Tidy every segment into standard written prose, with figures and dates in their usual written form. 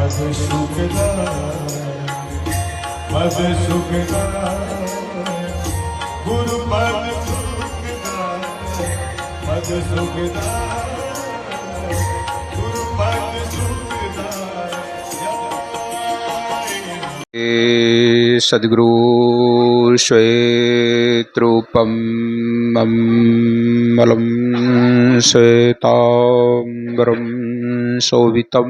पद सुखदाय गुरु पद सुखदाय पद सुखदाय गुरु पद सुखदाय। सद्गुरु श्वेतरूपम मलम श्वेतांबरम शोभितम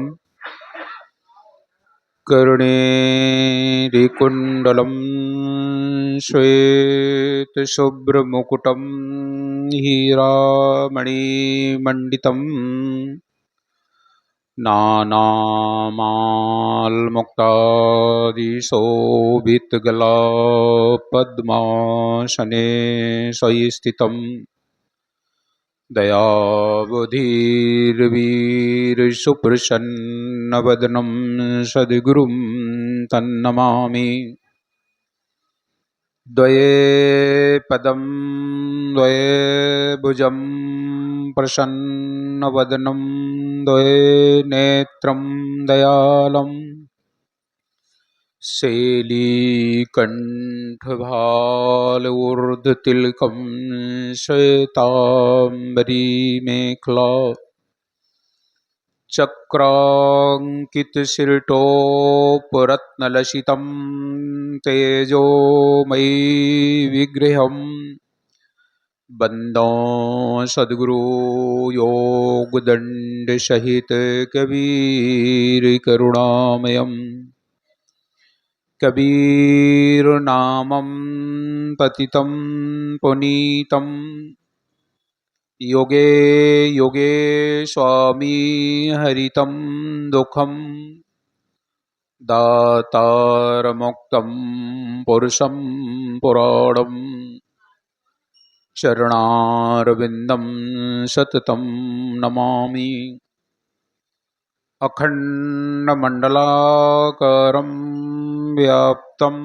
कर्णेरिकुण्डलं श्वेतशुभ्रमुकुटं हीरामणिमण्डितं नानामालमुक्तादिशोभितगलापद्मासने स्वस्थितम् दयावधीर्वीरसुप्रसन्नवदनं सद्गुरुं तन्नमामि। द्वये पदं द्वये भुजं प्रसन्नवदनं द्वये नेत्रं दयालं शैलीकण्ठभालऊर्ध्वतिलकं श्वेताम्बरी मेखला चक्राङ्कितशिरटोपरत्नलसितं तेजोमयी विग्रहं वन्दे सद्गुरु योगदण्डसहित कबीरकरुणामयम्। कबीरनामं पतितं पुनीतं योगे योगे स्वामी हरितं दुःखं दातारमुक्तं पुरुषं पुराणं चरणारविन्दं सततं नमामि। अखण्डमण्डलाकारं व्याप्तं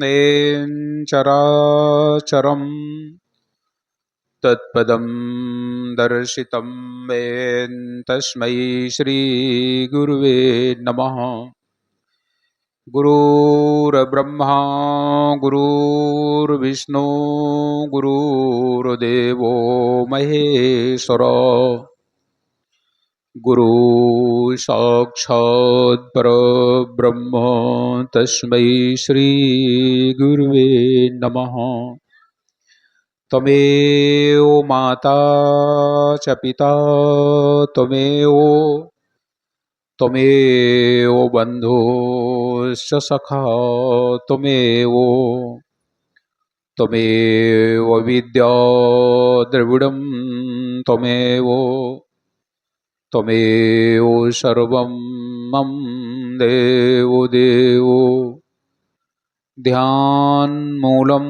येन चराचरं तत्पदं दर्शितं येन तस्मै श्रीगुरुवे नमः। गुरुर्ब्रह्मा गुरुर्विष्णु गुरुर्देवो महेश्वरा गुरु साक्षात् परब्रह्म तस्मै श्री गुरुवे नमः। त्वमेव माता च पिता त्वमेव बन्धुश्च सखा त्वमेव विद्या द्रविडं त्वमेव सर्वं मम देवो देवो। ध्यानमूलं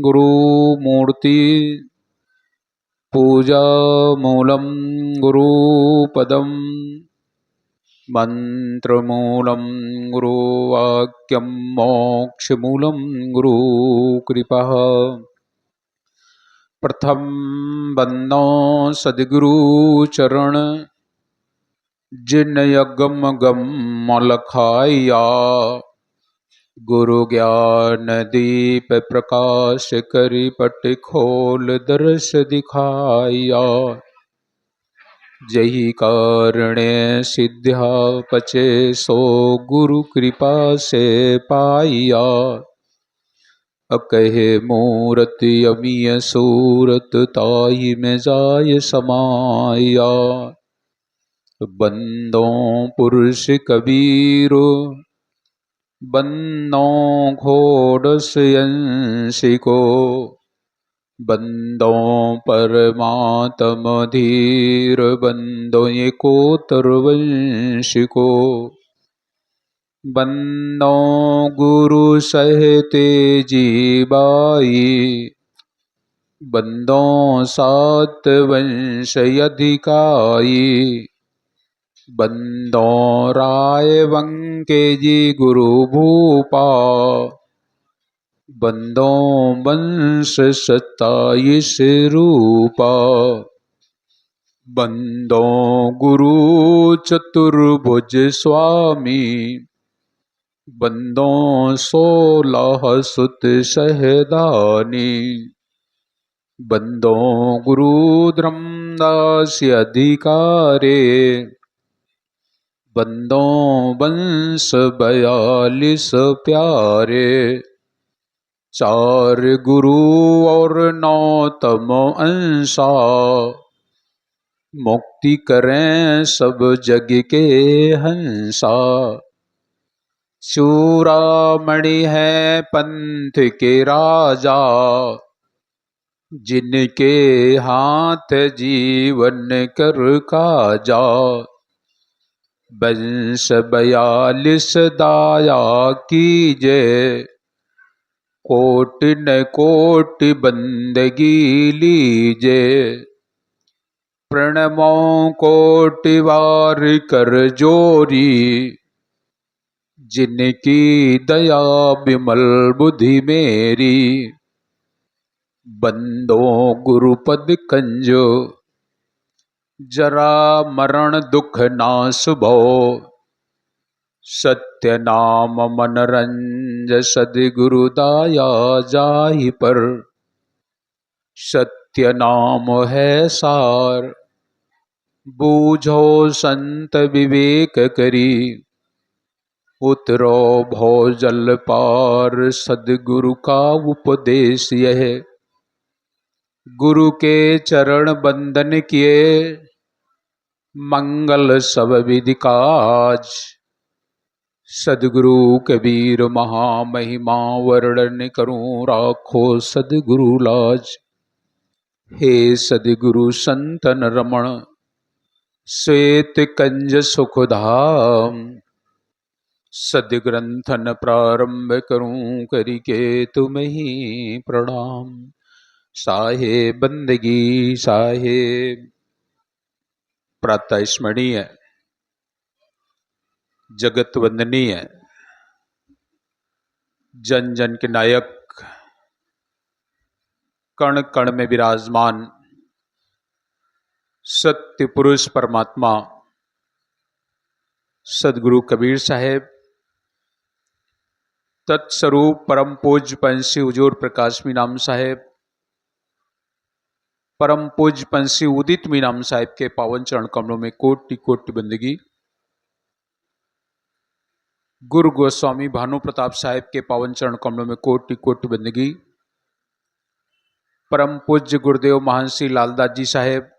गुरुमूर्ति पूजामूलं गुरुपदं मन्त्रमूलं गुरुवाक्यं मोक्षमूलं गुरुकृपा। प्रथम बंदो सद्गुरु चरण जिन यगम गम लखाया गुरु ज्ञान दीप प्रकाश करि पट खोल दर्श दिखाया। जही कारणे सिद्ध्या पचे सो गुरु कृपा से पाया। अकहे मूरति अमीय सूरत ताहि में जाय समाया। बंदो पुरुष कबीरो बंदो घोड़स यंशिको बंदो परमात्म धीर बंदो एकोतर वंशिको। बंदो गुरु सहते जीबाई बंदो सात वंश अधिकाई। बंदो राय वंके जी गुरु भूपा बंदो वंश 27 रूपा। बंदो गुरु चतुर्भुज स्वामी, बंदो 16 सुत सहदानी, बंदो गुरु धर्मदास अधिकारे, बंदो वंश 42 प्यारे, 4 गुरु और 9 तम अंसा, मुक्ति करें सब जग के हंसा। चूड़ामणि है पंथ के राजा, जिनके हाथ जीवन कर काजा, वंश 42 दाया कीजे, कोटि न कोटि बंदगी लीजे, प्रणमो कोटि बार कर जोरी, जिनकी दया विमल बुद्धि मेरी, बंदो गुरुपद कंज, जरा मरण दुख नाश भो, सत्य नाम मनरंज सद्गुरु दाया जाहि पर, सत्य नाम है सार, बूझो संत विवेक करी, उतरो भो जल पार, सद्गुरु का उपदेश यह, गुरु के चरण बंदन किए, मंगल सब विधि काज, सद्गुरु कबीर महामहिमा, वर्णन करूं राखो सद्गुरु लाज। हे सद्गुरु संतन रमण, श्वेत कंज सुखधाम, सद्ग्रंथन प्रारंभ करूं करिके तुम्हें ही प्रणाम। साहेब बंदगी साहेब। प्रातः स्मरणीय, जगत वंदनीय, जन जन के नायक, कण कण में विराजमान सत्य पुरुष परमात्मा सदगुरु कबीर साहेब, तत्स्वरूप परम पूज्य पंछी हुजूर प्रकाश मीनाम साहेब, परम पूज्य पंछी उदित मीनाम साहेब के पावन चरण कमलों में कोटि कोटि बंदगी। गुरु गोस्वामी भानु प्रताप साहेब के पावन चरण कमलों में कोटि कोटि बंदगी। परम पूज्य गुरुदेव महर्षि लालदास जी साहेब,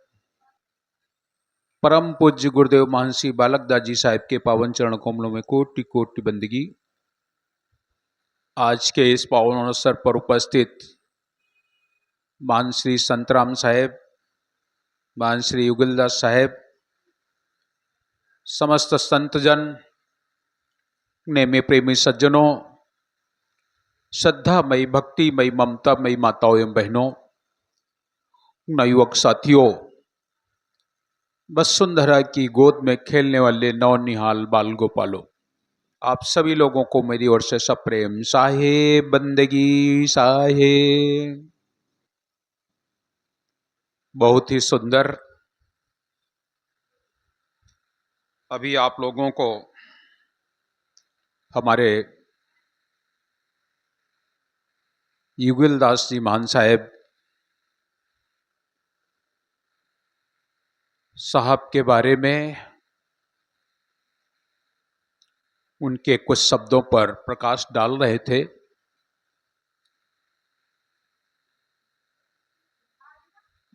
परम पूज्य गुरुदेव महर्षि बालकदास जी साहेब के पावन चरण कमलों में कोटि कोटि बंदगी। आज के इस पावन अवसर पर उपस्थित मान श्री संतराम साहेब, मान श्री युगलदास साहेब, समस्त संतजन, नेमे प्रेमी सज्जनों, श्रद्धामयी भक्तिमयी ममतामयी माताओं एवं बहनों, नवयुवक साथियों, वसुंधरा की गोद में खेलने वाले नौनिहाल बाल गोपालों, आप सभी लोगों को मेरी ओर से सप्रेम साहेब बंदगी साहेब। बहुत ही सुंदर। अभी आप लोगों को हमारे युगलदास जी महान साहब के बारे में उनके कुछ शब्दों पर प्रकाश डाल रहे थे।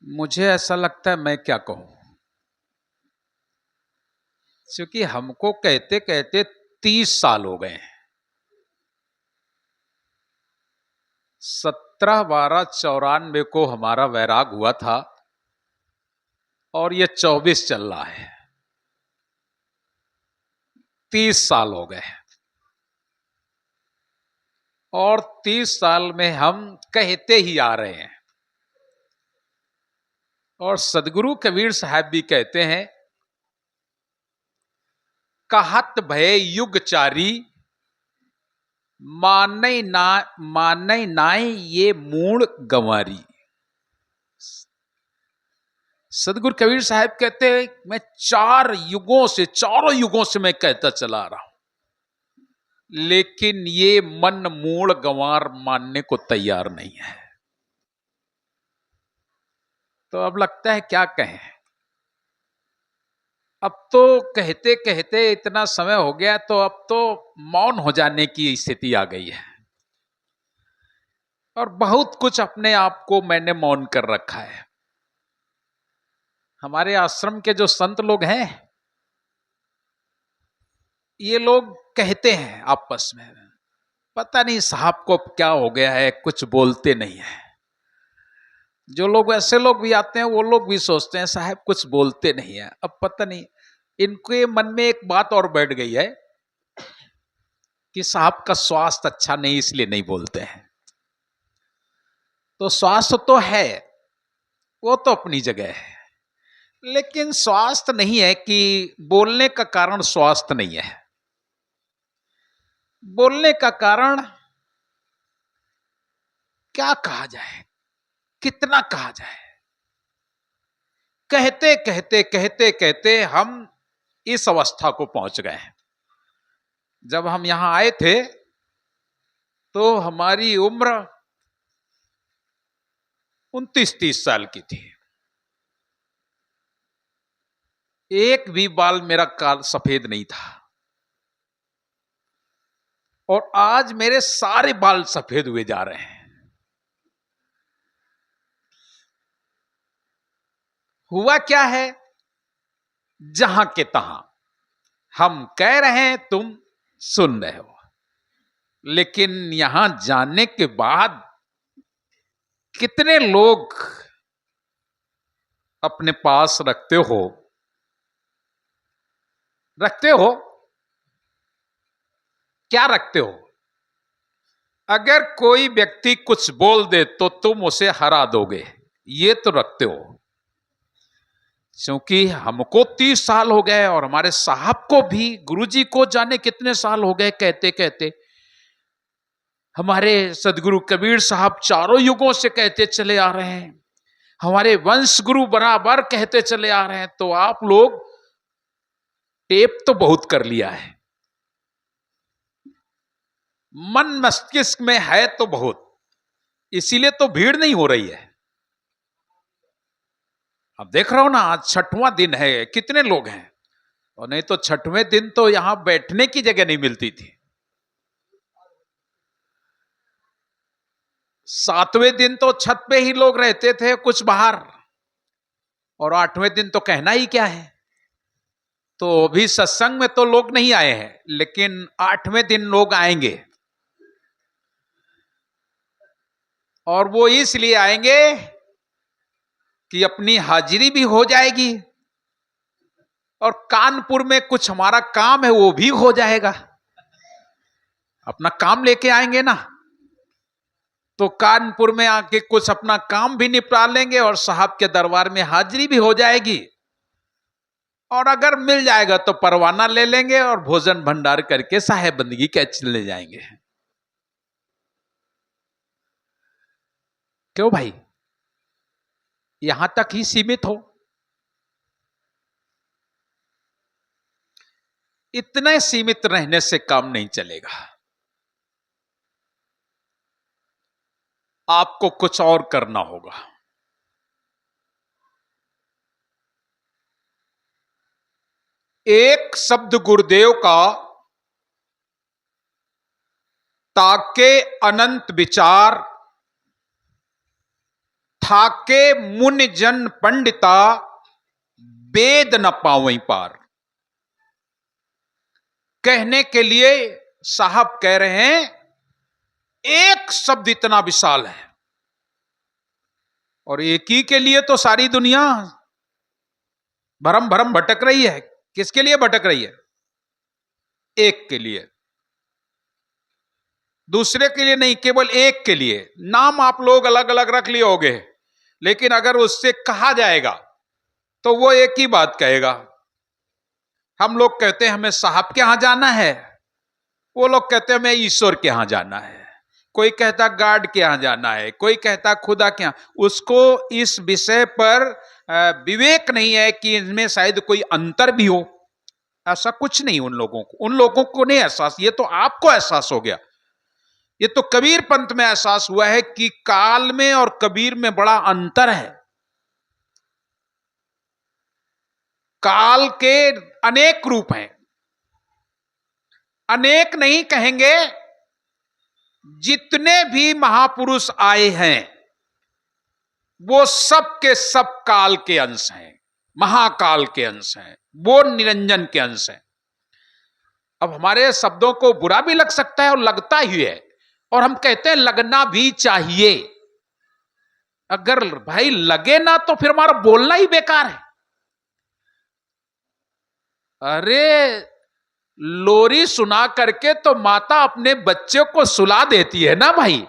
मुझे ऐसा लगता है मैं क्या कहूं, क्योंकि हमको कहते कहते 30 साल हो गए। 17/12/94 को हमारा वैराग हुआ था और ये 24 चल रहा है। 30 साल हो गए और 30 साल में हम कहते ही आ रहे हैं। और सदगुरु कबीर साहब भी कहते हैं, कहत भय युग चारी, मानई नाई ये मूण गंवारी। सदगुरु कबीर साहब कहते हैं मैं चारों युगों से मैं कहता चला आ रहा हूं, लेकिन ये मन मूढ़ गंवार मानने को तैयार नहीं है। तो अब लगता है क्या कहें, अब तो कहते कहते इतना समय हो गया, तो अब तो मौन हो जाने की स्थिति आ गई है। और बहुत कुछ अपने आप को मैंने मौन कर रखा है। हमारे आश्रम के जो संत लोग हैं, ये लोग कहते हैं आपस में, पता नहीं साहब को क्या हो गया है, कुछ बोलते नहीं है। जो लोग ऐसे लोग भी आते हैं, वो लोग भी सोचते हैं साहब कुछ बोलते नहीं है। अब पता नहीं इनके मन में एक बात और बैठ गई है कि साहब का स्वास्थ्य अच्छा नहीं, इसलिए नहीं बोलते हैं। तो स्वास्थ्य तो है, वो तो अपनी जगह है, लेकिन स्वास्थ्य नहीं है कि बोलने का कारण स्वास्थ्य नहीं है। बोलने का कारण क्या कहा जाए, कितना कहा जाए। कहते कहते कहते कहते हम इस अवस्था को पहुंच गए हैं। जब हम यहां आए थे तो हमारी उम्र 29-30 साल की थी। एक भी बाल मेरा काल सफेद नहीं था, और आज मेरे सारे बाल सफेद हुए जा रहे हैं। हुआ क्या है, जहां के तहां हम कह रहे हैं, तुम सुन रहे हो, लेकिन यहां जाने के बाद कितने लोग अपने पास रखते हो क्या रखते हो? अगर कोई व्यक्ति कुछ बोल दे तो तुम उसे हरा दोगे, ये तो रखते हो। क्योंकि हमको 30 साल हो गए, और हमारे साहब को भी, गुरुजी को जाने कितने साल हो गए कहते कहते। हमारे सदगुरु कबीर साहब चारों युगों से कहते चले आ रहे हैं, हमारे वंश गुरु बराबर कहते चले आ रहे हैं। तो आप लोग टेप तो बहुत कर लिया है, मन मस्तिष्क में है तो बहुत, इसीलिए तो भीड़ नहीं हो रही है। अब देख रहा हूं ना, आज 6वां दिन है, कितने लोग हैं। और नहीं तो 6वें दिन तो यहां बैठने की जगह नहीं मिलती थी। 7वें दिन तो छत पे ही लोग रहते थे, कुछ बाहर। और 8वें दिन तो कहना ही क्या है। तो अभी सत्संग में तो लोग नहीं आए हैं, लेकिन 8वें दिन लोग आएंगे। और वो इसलिए आएंगे कि अपनी हाजिरी भी हो जाएगी, और कानपुर में कुछ हमारा काम है वो भी हो जाएगा। अपना काम लेके आएंगे ना, तो कानपुर में आके कुछ अपना काम भी निपटा लेंगे, और साहब के दरबार में हाजिरी भी हो जाएगी। और अगर मिल जाएगा तो परवाना ले लेंगे, और भोजन भंडार करके साहेब बंदगी के चले जाएंगे। क्यों भाई, यहां तक ही सीमित हो? इतने सीमित रहने से काम नहीं चलेगा, आपको कुछ और करना होगा। एक शब्द गुरुदेव का ताके अनंत विचार, थाके मुनि जन पंडिता, वेद न पावई पार। कहने के लिए साहब कह रहे हैं, एक शब्द इतना विशाल है, और एक ही के लिए तो सारी दुनिया भरम भरम भटक रही है। किसके लिए भटक रही है? एक के लिए, दूसरे के लिए नहीं, केवल एक के लिए। नाम आप लोग अलग अलग रख लिए होंगे, लेकिन अगर उससे कहा जाएगा तो वो एक ही बात कहेगा। हम लोग कहते हैं हमें साहब के यहां जाना है, वो लोग कहते हैं हमें ईश्वर के यहां जाना है। कोई कहता गार्ड के यहां जाना है, कोई कहता खुदा के यहां। उसको इस विषय पर विवेक नहीं है कि इनमें शायद कोई अंतर भी हो। ऐसा कुछ नहीं उन लोगों को नहीं एहसास, ये तो आपको एहसास हो गया। ये तो कबीर पंथ में एहसास हुआ है कि काल में और कबीर में बड़ा अंतर है। काल के अनेक रूप हैं, अनेक नहीं कहेंगे, जितने भी महापुरुष आए हैं वो सब के सब काल के अंश हैं, महाकाल के अंश हैं, वो निरंजन के अंश हैं। अब हमारे शब्दों को बुरा भी लग सकता है और लगता ही है, और हम कहते हैं लगना भी चाहिए। अगर भाई लगे ना तो फिर हमारा बोलना ही बेकार है। अरे लोरी सुना करके तो माता अपने बच्चे को सुला देती है ना भाई,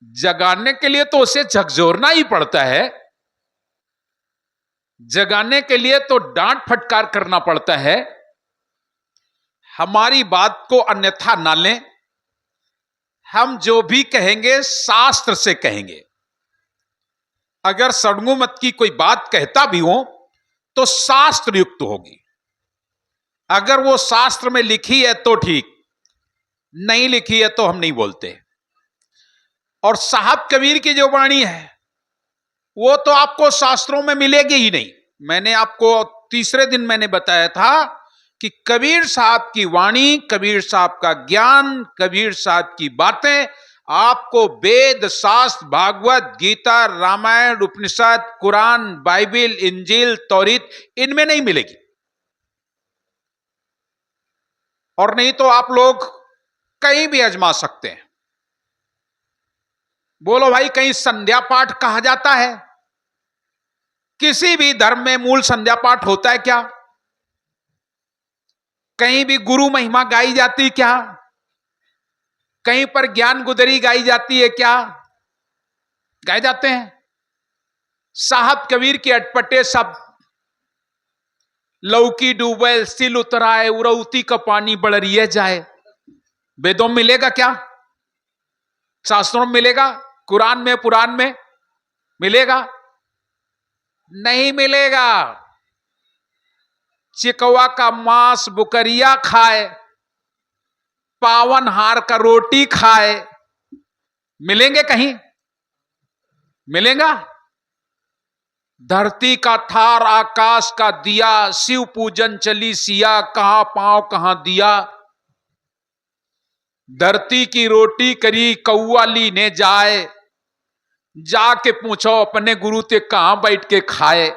जगाने के लिए तो उसे झकझोरना ही पड़ता है, जगाने के लिए तो डांट फटकार करना पड़ता है। हमारी बात को अन्यथा ना लें, हम जो भी कहेंगे शास्त्र से कहेंगे। अगर सड़गू मत की कोई बात कहता भी हो तो शास्त्र युक्त होगी। अगर वो शास्त्र में लिखी है तो ठीक, नहीं लिखी है तो हम नहीं बोलते। और साहब कबीर की जो वाणी है वो तो आपको शास्त्रों में मिलेगी ही नहीं। मैंने आपको तीसरे दिन मैंने बताया था कि कबीर साहब की वाणी, कबीर साहब का ज्ञान, कबीर साहब की बातें आपको वेद, शास्त्र, भागवत, गीता, रामायण, उपनिषद, कुरान, बाइबिल, इंजील, तौरीत, इनमें नहीं मिलेगी। और नहीं तो आप लोग कहीं भी आजमा सकते हैं। बोलो भाई, कहीं संध्या पाठ कहा जाता है? किसी भी धर्म में मूल संध्या पाठ होता है क्या? कहीं भी गुरु महिमा गाई जाती क्या? कहीं पर ज्ञान गुदरी गाई जाती है क्या? गाए जाते हैं। साहब कबीर के अटपटे शब्द, लौकी डूबे सिल उतराए, उरौती का पानी बढ़िए जाए, वेदों में मिलेगा क्या? शास्त्रों में मिलेगा? कुरान में, पुराण में मिलेगा? नहीं मिलेगा। चिकवा का मांस बुकरिया खाए, पावन हार का रोटी खाए, मिलेंगे कहीं? मिलेगा? धरती का थार, आकाश का दिया, शिव पूजन चली सिया, कहां पांव कहां दिया। धरती की रोटी करी कौवाली ने जाए, जाके पूछो अपने गुरु ते कहां बैठ के खाए।